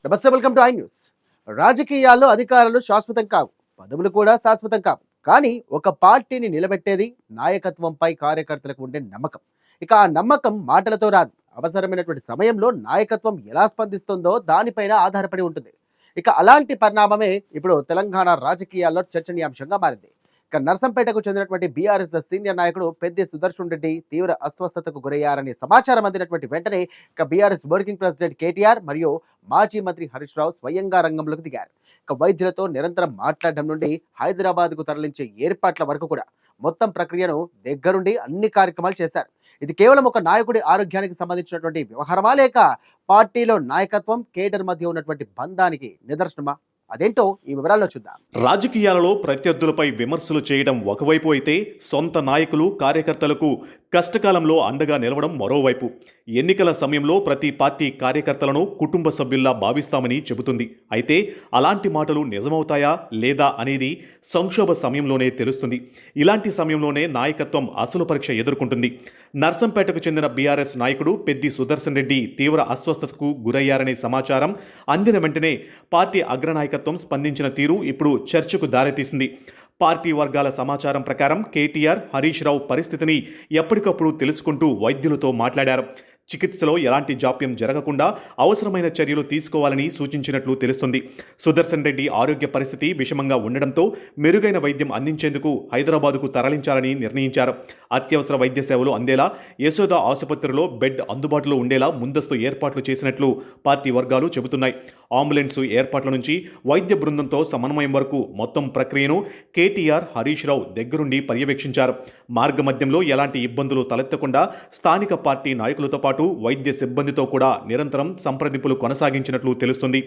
నమస్తే, welcome to I news. రాజకీయాల్లో అధికారాలు శాశ్వతం కావు, పదవులు కూడా శాశ్వతం కావు. కానీ ఒక పార్టీని నిలబెట్టేది నాయకత్వంపై కార్యకర్తలకు ఉండే నమ్మకం. ఇక ఆ నమ్మకం మాటలతో రాదు, అవసరమైనటువంటి సమయంలో నాయకత్వం ఎలా స్పందిస్తుందో దానిపైన ఆధారపడి ఉంటుంది. ఇక అలాంటి పరిణామమే ఇప్పుడు తెలంగాణ రాజకీయాల్లో చర్చనీయాంశంగా మారింది. ఇక నర్సంపేటకు చెందినటువంటి బీఆర్ఎస్ సీనియర్ నాయకుడు పెద్ది సుదర్శన్ రెడ్డి తీవ్ర అస్వస్థతకు గురయ్యారని సమాచారం అందినటువంటి వెంటనే ఇక బీఆర్ఎస్ వర్కింగ్ ప్రెసిడెంట్ కేటీఆర్ మరియు మాజీ మంత్రి హరీష్ రావు స్వయంగా రంగంలోకి దిగారు. ఇక వైద్యులతో నిరంతరం మాట్లాడడం నుండి హైదరాబాద్కు తరలించే ఏర్పాట్ల వరకు కూడా మొత్తం ప్రక్రియను దగ్గరుండి అన్ని కార్యక్రమాలు చేశారు. ఇది కేవలం ఒక నాయకుడి ఆరోగ్యానికి సంబంధించినటువంటి వ్యవహారమా, లేక పార్టీలో నాయకత్వం కేడర్ మధ్య ఉన్నటువంటి బంధానికి నిదర్శనమా? అదేంటో ఈ వివరాల్లో చూద్దాం. రాజకీయాలలో ప్రత్యర్థులపై విమర్శలు చేయడం ఒకవైపు అయితే, సొంత నాయకులు కార్యకర్తలకు కష్టకాలంలో అండగా నిలవడం మరోవైపు. ఎన్నికల సమయంలో ప్రతి పార్టీ కార్యకర్తలను కుటుంబ సభ్యుల్లా భావిస్తామని చెబుతుంది. అయితే అలాంటి మాటలు నిజమవుతాయా లేదా అనేది సంక్షోభ సమయంలోనే తెలుస్తుంది. ఇలాంటి సమయంలోనే నాయకత్వం అసలు పరీక్ష ఎదుర్కొంటుంది. నర్సంపేటకు చెందిన బీఆర్ఎస్ నాయకుడు పెద్ది సుదర్శన్ రెడ్డి తీవ్ర అస్వస్థతకు గురయ్యారనే సమాచారం అందిన వెంటనే పార్టీ అగ్రనాయకత్వం స్పందించిన తీరు ఇప్పుడు చర్చకు దారితీసింది. పార్టీ వర్గాల సమాచారం ప్రకారం కేటీఆర్, హరీష్ రావు పరిస్థితిని ఎప్పటికప్పుడు తెలుసుకుంటూ వైద్యులతో మాట్లాడారు. చికిత్సలో ఎలాంటి జాప్యం జరగకుండా అవసరమైన చర్యలు తీసుకోవాలని సూచించినట్లు తెలుస్తుంది. సుదర్శన్ రెడ్డి ఆరోగ్య పరిస్థితి విషమంగా ఉండడంతో మెరుగైన వైద్యం అందించేందుకు హైదరాబాదుకు తరలించాలని నిర్ణయించారు. అత్యవసర వైద్య సేవలు అందేలా యశోద ఆసుపత్రిలో బెడ్ అందుబాటులో ఉండేలా ముందస్తు ఏర్పాట్లు చేసినట్లు పార్టీ వర్గాలు చెబుతున్నాయి. అంబులెన్సు ఏర్పాట్ల నుంచి వైద్య బృందంతో సమన్వయం వరకు మొత్తం ప్రక్రియను కేటీఆర్, హరీష్ రావు దగ్గరుండి పర్యవేక్షించారు. మార్గమధ్యంలో ఎలాంటి ఇబ్బందులు తలెత్తకుండా స్థానిక పార్టీ నాయకులతో పాటు వైద్య సిబ్బందితో కూడా నిరంతరం సంప్రదింపులు కొనసాగించినట్లు తెలుస్తుంది.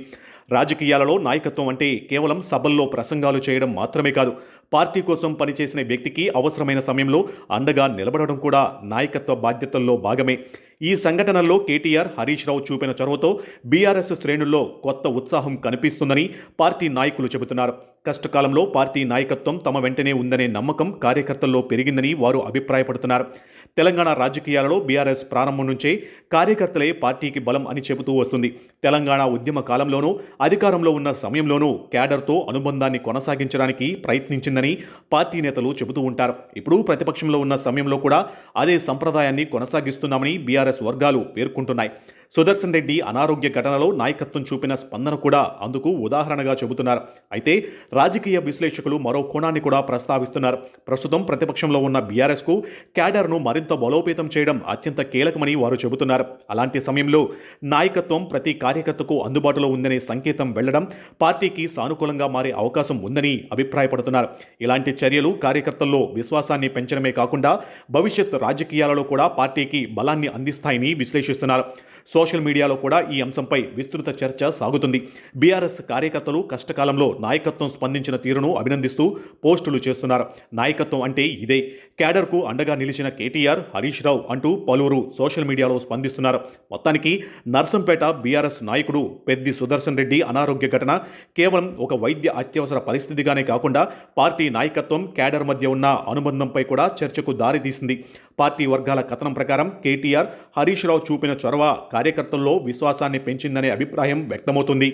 రాజకీయాలలో నాయకత్వం అంటే కేవలం సభల్లో ప్రసంగాలు చేయడం మాత్రమే కాదు, పార్టీ కోసం పనిచేసిన వ్యక్తికి అవసరమైన సమయంలో అండగా నిలబడడం కూడా నాయకత్వ బాధ్యతల్లో భాగమే. ఈ సంఘటనల్లో కేటీఆర్, హరీష్ రావు చూపిన చొరవతో బీఆర్ఎస్ శ్రేణుల్లో కొత్త ఉత్సాహం కనిపిస్తుందని పార్టీ నాయకులు చెబుతున్నారు. కష్టకాలంలో పార్టీ నాయకత్వం తమ వెంటనే ఉందనే నమ్మకం కార్యకర్తల్లో పెరిగిందని వారు అభిప్రాయపడుతున్నారు. తెలంగాణ రాజకీయాలలో బీఆర్ఎస్ ప్రారంభం నుంచే కార్యకర్తలే పార్టీకి బలం అని చెబుతూ వస్తుంది. తెలంగాణ ఉద్యమ కాలంలోనూ అధికారంలో ఉన్న సమయంలోనూ క్యాడర్తో అనుబంధాన్ని కొనసాగించడానికి ప్రయత్నించిందని పార్టీ నేతలు చెబుతూ ఉంటారు. ఇప్పుడు ప్రతిపక్షంలో ఉన్న సమయంలో కూడా అదే సంప్రదాయాన్ని కొనసాగిస్తున్నామని బీఆర్ఎస్ వర్గాలు పేర్కొంటున్నాయి. సుదర్శన్ రెడ్డి అనారోగ్య ఘటనలో నాయకత్వం చూపిన స్పందన కూడా అందుకు ఉదాహరణగా చెబుతున్నారు. అయితే రాజకీయ విశ్లేషకులు మరో కోణాన్ని కూడా ప్రస్తావిస్తున్నారు. ప్రస్తుతం ప్రతిపక్షంలో ఉన్న బీఆర్ఎస్కు క్యాడర్ను మరింత బలోపేతం చేయడం అత్యంత కీలకమని వారు చెబుతున్నారు. అలాంటి సమయంలో నాయకత్వం ప్రతి కార్యకర్తకు అందుబాటులో ఉందనే సంకేతం వెళ్లడం పార్టీకి సానుకూలంగా మారే అవకాశం ఉందని అభిప్రాయపడుతున్నారు. ఇలాంటి చర్యలు కార్యకర్తల్లో విశ్వాసాన్ని పెంచడమే కాకుండా భవిష్యత్ రాజకీయాలలో కూడా పార్టీకి బలాన్ని అందిస్తాయని విశ్లేషిస్తున్నారు. సోషల్ మీడియాలో కూడా ఈ అంశంపై విస్తృత చర్చ సాగుతుంది. బీఆర్ఎస్ కార్యకర్తలు కష్టకాలంలో నాయకత్వం స్పందించిన తీరును అభినందిస్తూ పోస్టులు చేస్తున్నారు. నాయకత్వం అంటే ఇదే, క్యాడర్కు అండగా నిలిచిన కేటీఆర్, హరీష్ రావు అంటూ పలువురు సోషల్ మీడియాలో స్పందిస్తున్నారు. మొత్తానికి నర్సంపేట బీఆర్ఎస్ నాయకుడు పెద్ది సుదర్శన్ రెడ్డి అనారోగ్య ఘటన కేవలం ఒక వైద్య అత్యవసర పరిస్థితిగానే కాకుండా పార్టీ నాయకత్వం, క్యాడర్ మధ్య ఉన్న అనుబంధంపై కూడా చర్చకు దారితీసింది. పార్టీ వర్గాల కథనం ప్రకారం కేటీఆర్, హరీష్ రావు చూపిన చొరవ కార్యకర్తల్లో విశ్వాసాన్ని పెంచిందనే అభిప్రాయం వ్యక్తమవుతుంది.